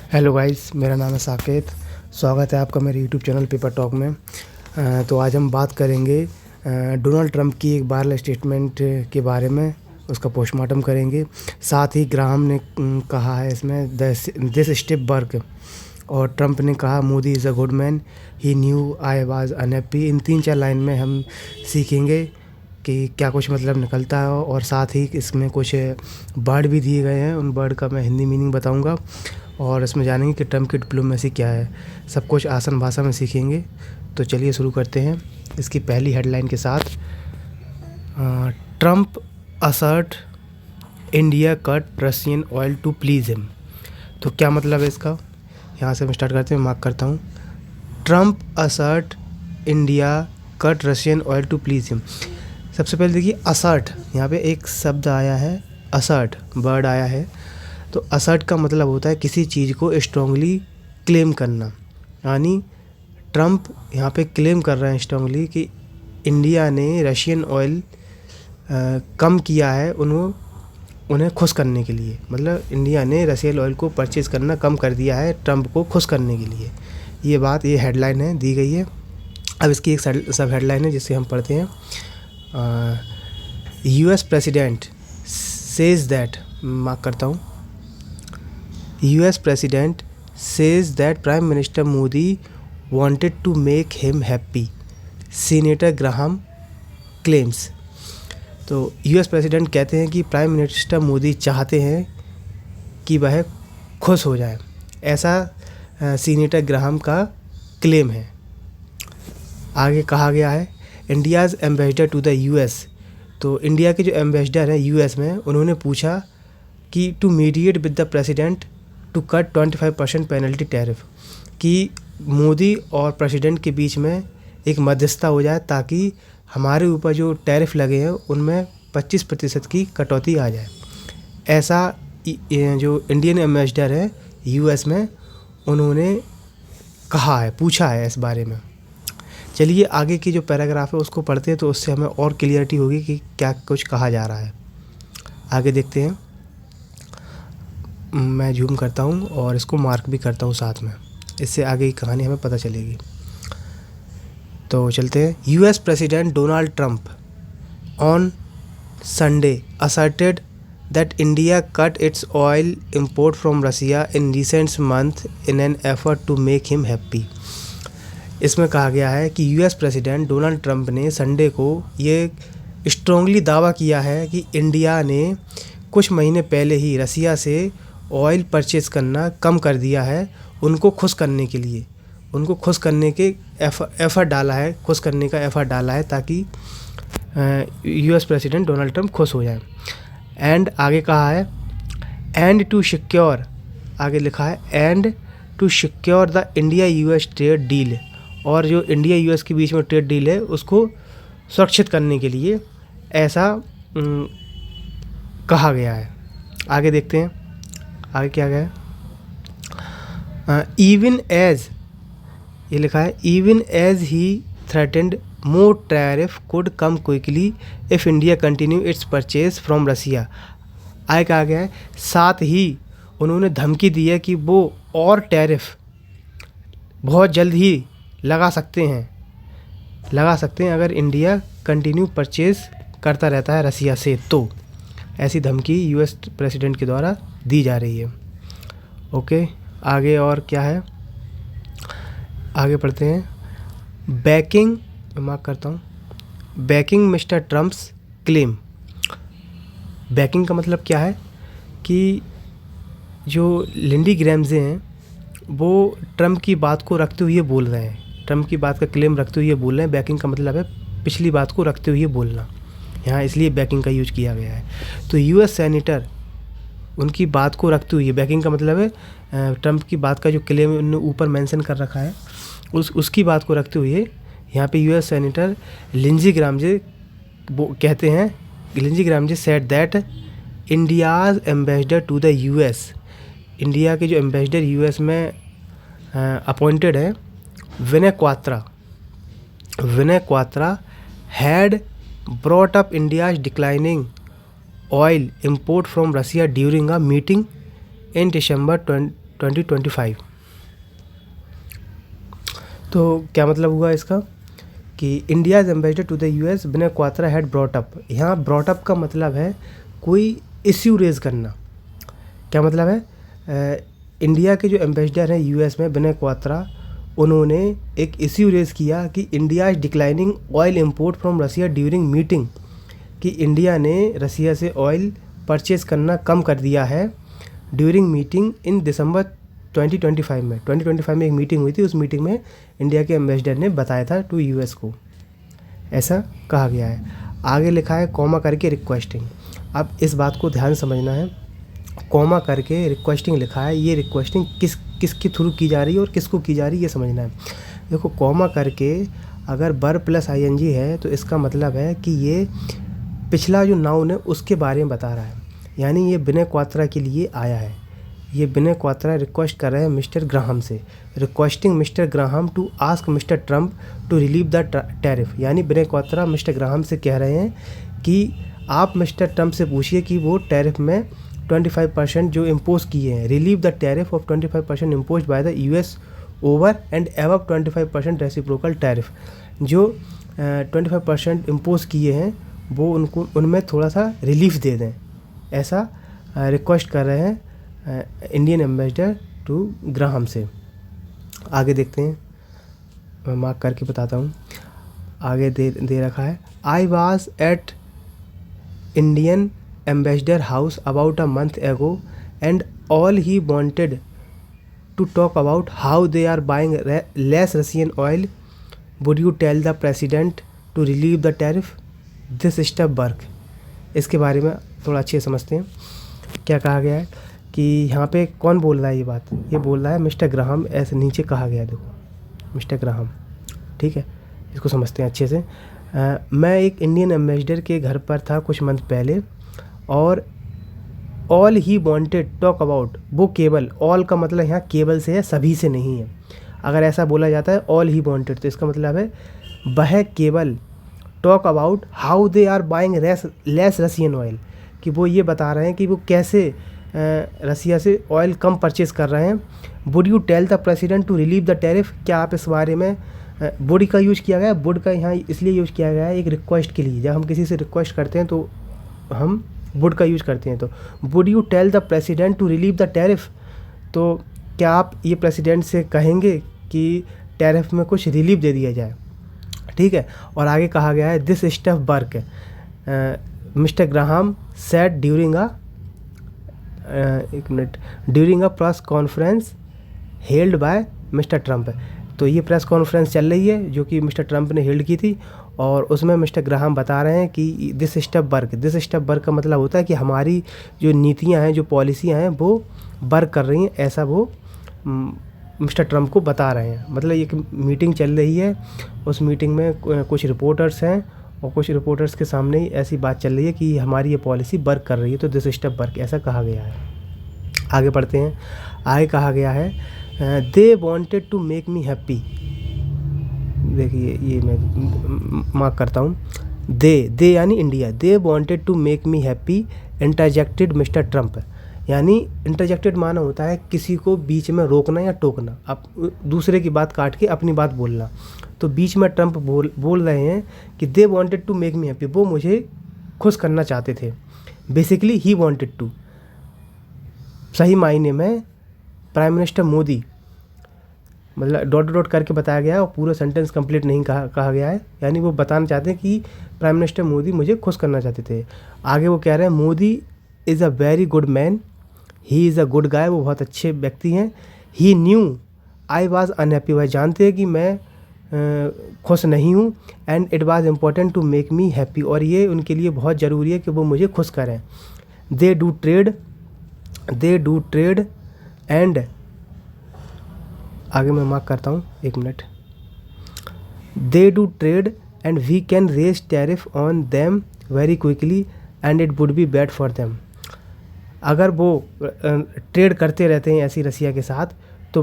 Hello guys, मेरा नाम है साकेत। स्वागत है आपका मेरे यूट्यूब चैनल पेपर टॉक में। तो आज हम बात करेंगे डोनाल्ड ट्रंप की एक वायरल स्टेटमेंट के बारे में। उसका पोस्टमार्टम करेंगे। साथ ही ग्राहम ने कहा है इसमें दिस स्टेप वर्क, और ट्रंप ने कहा Modi is a good man, he knew I was unhappy. In 3-4 line में हम सीखेंगे कि क्या कुछ मतलब निकलता है, और साथ ही इसमें कुछ वर्ड भी दिए गए हैं। उन वर्ड का मैं हिंदी मीनिंग बताऊंगा, और इसमें जानेंगे कि ट्रंप की डिप्लोमेसी क्या है। सब कुछ आसान भाषा में सीखेंगे। तो चलिए शुरू करते हैं इसकी पहली हेडलाइन के साथ। Trump assert India cut Russian oil to please him. तो क्या मतलब है इसका, यहाँ से मैं स्टार्ट करते हैं, मार्क करता हूँ। Trump assert India cut Russian oil to please him. सबसे पहले देखिए असर्ट, यहाँ पे एक शब्द आया है, असर्ट वर्ड आया है। तो असर्ट का मतलब होता है किसी चीज़ को स्ट्रांगली क्लेम करना। यानी ट्रंप यहाँ पे क्लेम कर रहे हैं स्ट्रांगली कि इंडिया ने रशियन ऑयल कम किया है उन्हें खुश करने के लिए। मतलब इंडिया ने रशियन ऑयल को परचेज़ करना कम कर दिया है ट्रंप को खुश करने के लिए। ये हेडलाइन है, दी गई है। अब इसकी एक सब हेडलाइन है जिससे हम पढ़ते हैं। US president says that, mark करता हूँ, US President says that Prime Minister Modi wanted to make him happy. Senator Graham claims. तो US प्रेसिडेंट कहते हैं कि प्राइम मिनिस्टर मोदी चाहते हैं कि वह खुश हो जाए, ऐसा सीनेटर ग्राहम का क्लेम है। आगे कहा गया है India's ambassador to the US। तो इंडिया के जो एम्बेसडर हैं US में, उन्होंने पूछा कि to mediate with the president to cut 25% penalty tariff, कि मोदी और प्रेसिडेंट के बीच में एक मध्यस्थता हो जाए ताकि हमारे ऊपर जो टैरिफ लगे हैं उनमें 25% की कटौती आ जाए। ऐसा जो इंडियन एम्बेसडर है US में, उन्होंने कहा है, पूछा है इस बारे में। चलिए आगे की जो पैराग्राफ है उसको पढ़ते हैं, तो उससे हमें और क्लियरिटी होगी कि क्या कुछ कहा जा रहा है। आगे देखते हैं। मैं जूम करता हूँ और इसको मार्क भी करता हूँ साथ में, इससे आगे की कहानी हमें पता चलेगी। तो चलते हैं। US president Donald Trump on Sunday asserted that India cut its oil import from Russia in recent months in an effort to make him happy। इसमें कहा गया है कि US प्रेसिडेंट डोनाल्ड ट्रंप ने संडे को ये स्ट्रांगली दावा किया है कि इंडिया ने कुछ महीने पहले ही रसिया से ऑयल परचेज़ करना कम कर दिया है उनको खुश करने के लिए। उनको खुश करने के एफर्ट डाला है, खुश करने का एफर्ट डाला है ताकि US प्रेसिडेंट डोनाल्ड ट्रंप खुश हो जाए। एंड आगे कहा है एंड टू सिक्योर, आगे लिखा है and to secure the India US trade deal, और जो इंडिया US के बीच में ट्रेड डील है उसको सुरक्षित करने के लिए ऐसा कहा गया है। आगे देखते हैं आगे क्या गया है। इवन एज, ये लिखा है even as he threatened more tariff could come quickly if India continue its purchase from Russia. आगे कहा गया है साथ ही उन्होंने धमकी दी है कि वो और टैरिफ बहुत जल्द ही लगा सकते हैं अगर इंडिया कंटिन्यू परचेज करता रहता है रसिया से। तो ऐसी धमकी US प्रेसिडेंट के द्वारा दी जा रही है। ओके, आगे और क्या है, आगे पढ़ते हैं। बैकिंग, मार्क करता हूँ, banking mister Trump's claim. Banking का मतलब क्या है कि जो लिंडी ग्रैम्स हैं वो ट्रम्प की बात को रखते हुए बोल रहे हैं, ट्रम्प की बात का क्लेम रखते हुए बोल रहे हैं। बैकिंग का मतलब है पिछली बात को रखते हुए बोलना, यहाँ इसलिए बैकिंग का यूज किया गया है। तो US सेनेटर उनकी बात को रखते हुए, बैकिंग का मतलब है ट्रंप की बात का जो क्लेम उन्होंने ऊपर मेंशन कर रखा है उसकी बात को रखते हुए यहाँ पे US सेनेटर लिंजी ग्राहम कहते हैं, Lindsey Graham said that India's ambassador to the US, India के जो एम्बेसडर US में अपॉइंटेड है Vinay Kwatra had brought up India's declining oil import from Russia during a meeting in December 2025। तो क्या मतलब हुआ इसका कि India's ambassador to the US Vinay Kwatra had brought up. यहाँ ब्रॉट अप का मतलब है कोई इश्यू रेज करना। क्या मतलब है, इंडिया के जो एम्बेसडर हैं यूएस में विनय क्वात्रा, उन्होंने एक इश्यू रेज किया कि India is declining oil import from Russia during meeting, कि इंडिया ने रसिया से ऑयल परचेज करना कम कर दिया है ड्यूरिंग मीटिंग इन दिसंबर 2025 में। 2025 में एक मीटिंग हुई थी, उस मीटिंग में इंडिया के एम्बेसडर ने बताया था टू यूएस को, ऐसा कहा गया है। आगे लिखा है कॉमा करके रिक्वेस्टिंग। अब इस बात को ध्यान समझना है, कॉमा करके रिक्वेस्टिंग लिखा है, ये रिक्वेस्टिंग किसके थ्रू की जा रही है और किसको की जा रही है ये समझना है। देखो कॉमा करके अगर बर प्लस आईएनजी है तो इसका मतलब है कि ये पिछला जो नाउन है उसके बारे में बता रहा है, यानी ये विनय क्वात्रा के लिए आया है। ये विनय क्वात्रा रिक्वेस्ट कर रहे हैं मिस्टर ग्राहम से, requesting mister Graham to ask mister Trump to relieve the tariff, यानी विनय क्वात्रा मिस्टर ग्राहम से कह रहे हैं कि आप मिस्टर ट्रम्प से पूछिए कि वो टैरिफ में 25% जो इम्पोज किए हैं, relieve the tariff of 25% impose by the US over and above 25% reciprocal tariff, जो 25% इम्पोज किए हैं वो उनको उनमें थोड़ा सा रिलीफ दे दें, ऐसा रिक्वेस्ट कर रहे हैं इंडियन एम्बेसडर टू ग्राहम से। आगे देखते हैं, मैं मार्क करके बताता हूँ। आगे दे रखा है I was at Indian ambassador house about a month ago and all he wanted to talk about how they are buying less Russian oil, would you tell the president to relieve the tariff, this step work. इसके बारे में थोड़ा अच्छे समझते हैं। क्या कहा गया है कि यहाँ पे कौन बोल रहा है ये बात, ये बोल रहा है मिस्टर ग्राहम, ऐसे नीचे कहा गया है, देखो मिस्टर ग्राहम, ठीक है, इसको समझते हैं अच्छे से। मैं एक इंडियन एम्बेसडर के घर पर था कुछ मंथ पहले और all he wanted talk about, वो केवल, ऑल का मतलब यहाँ केवल से है, सभी से नहीं है। अगर ऐसा बोला जाता है ऑल ही वांटेड तो इसका मतलब है वह केवल talk about how they are buying less Russian oil, कि वो ये बता रहे हैं कि वो कैसे रसिया से ऑयल कम परचेज कर रहे हैं। Would you tell the president to relieve the tariff, क्या आप इस बारे में, वुड का यूज़ किया गया है, वुड का यहाँ इसलिए यूज़ किया गया है एक रिक्वेस्ट के लिए, जब हम किसी से रिक्वेस्ट करते हैं तो हम वुड का यूज़ करते हैं। तो would you tell the president to relieve the tariff, तो क्या आप ये प्रेसिडेंट से कहेंगे कि टैरिफ में कुछ रिलीफ दे दिया जाए, ठीक है। और आगे कहा गया है this step work mister Graham said during a press conference held by mister Trump. तो ये प्रेस कॉन्फ्रेंस चल रही है जो कि मिस्टर ट्रम्प ने हेल्ड की थी और उसमें मिस्टर ग्राहम बता रहे हैं कि दिस स्टेप वर्क का मतलब होता है कि हमारी जो नीतियां हैं, जो पॉलिसियां हैं वो वर्क कर रही हैं, ऐसा वो मिस्टर ट्रम्प को बता रहे हैं। मतलब एक मीटिंग चल रही है, उस मीटिंग में कुछ रिपोर्टर्स हैं और कुछ रिपोर्टर्स के सामने ही ऐसी बात चल रही है कि हमारी ये पॉलिसी वर्क कर रही है, तो दिस स्टेप वर्क ऐसा कहा गया है। आगे पढ़ते हैं। आगे कहा गया है they wanted to make me happy. देखिए ये मैं मार्क करता हूँ, दे यानी India, they wanted to make me happy interjected mister Trump, यानी इंटरजेक्टेड माना होता है किसी को बीच में रोकना या टोकना, अब दूसरे की बात काट के अपनी बात बोलना। तो बीच में ट्रम्प बोल रहे हैं कि they wanted to make me happy, वो मुझे खुश करना चाहते थे। बेसिकली ही वांटेड टू, सही मायने में प्राइम मिनिस्टर मोदी, मतलब डॉट डॉट करके बताया गया है और पूरा सेंटेंस कंप्लीट नहीं कहा गया है, यानी वो बताना चाहते हैं कि प्राइम मिनिस्टर मोदी मुझे खुश करना चाहते थे। आगे वो कह रहे हैं Modi is a very good man, he is a good guy, वो बहुत अच्छे व्यक्ति हैं। He knew I was unhappy, वह जानते हैं कि मैं खुश नहीं हूँ। And it was important to make me happy, और ये उनके लिए बहुत ज़रूरी है कि वो मुझे खुश करें। दे डू ट्रेड एंड, आगे मैं मार्क करता हूँ, एक minute, they do trade and we can raise tariff on them very quickly and it would be bad for them. अगर वो ट्रेड करते रहते हैं ऐसी रसिया के साथ, तो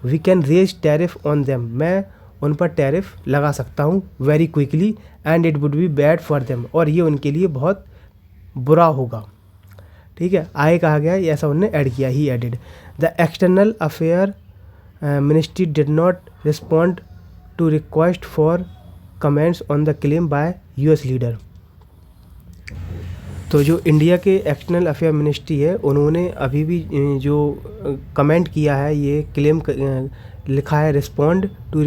we can raise tariff on them, मैं उन पर टैरिफ लगा सकता हूँ very quickly and it would be bad for them, और ये उनके लिए बहुत बुरा होगा, ठीक है, आगे कहा गया है, ऐसा उन्होंने ऐड किया, he added the external affair ministry did not respond to request for comments on the claim by US leader. तो जो इंडिया के एक्सटर्नल अफेयर मिनिस्ट्री है उन्होंने अभी भी जो कमेंट किया है, ये क्लेम लिखा है respond to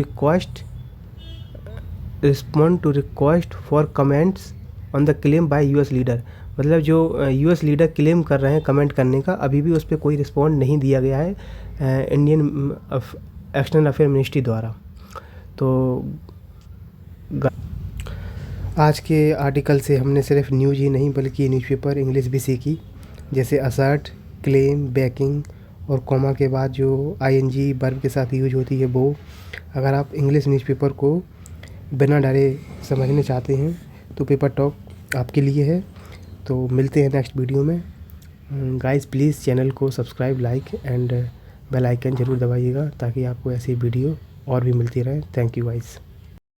request for comments on the claim by US leader, मतलब जो यूएस लीडर क्लेम कर रहे हैं कमेंट करने का, अभी भी उस पर कोई रिस्पॉन्ड नहीं दिया गया है इंडियन एक्सटर्नल अफेयर मिनिस्ट्री द्वारा। तो आज के आर्टिकल से हमने सिर्फ न्यूज़ ही नहीं बल्कि न्यूज़पेपर इंग्लिश भी सीखी, जैसे असर्ट, क्लेम, बैकिंग और कॉमा के बाद जो आईएनजी वर्ब के साथ यूज होती है वो। अगर आप इंग्लिश न्यूज़पेपर को बिना डरे समझने चाहते हैं तो पेपर टॉक आपके लिए है। तो मिलते हैं नेक्स्ट वीडियो में। गाइस प्लीज़ चैनल को subscribe, like and bell icon ज़रूर दबाइएगा ताकि आपको ऐसी वीडियो और भी मिलती रहे। Thank you guys.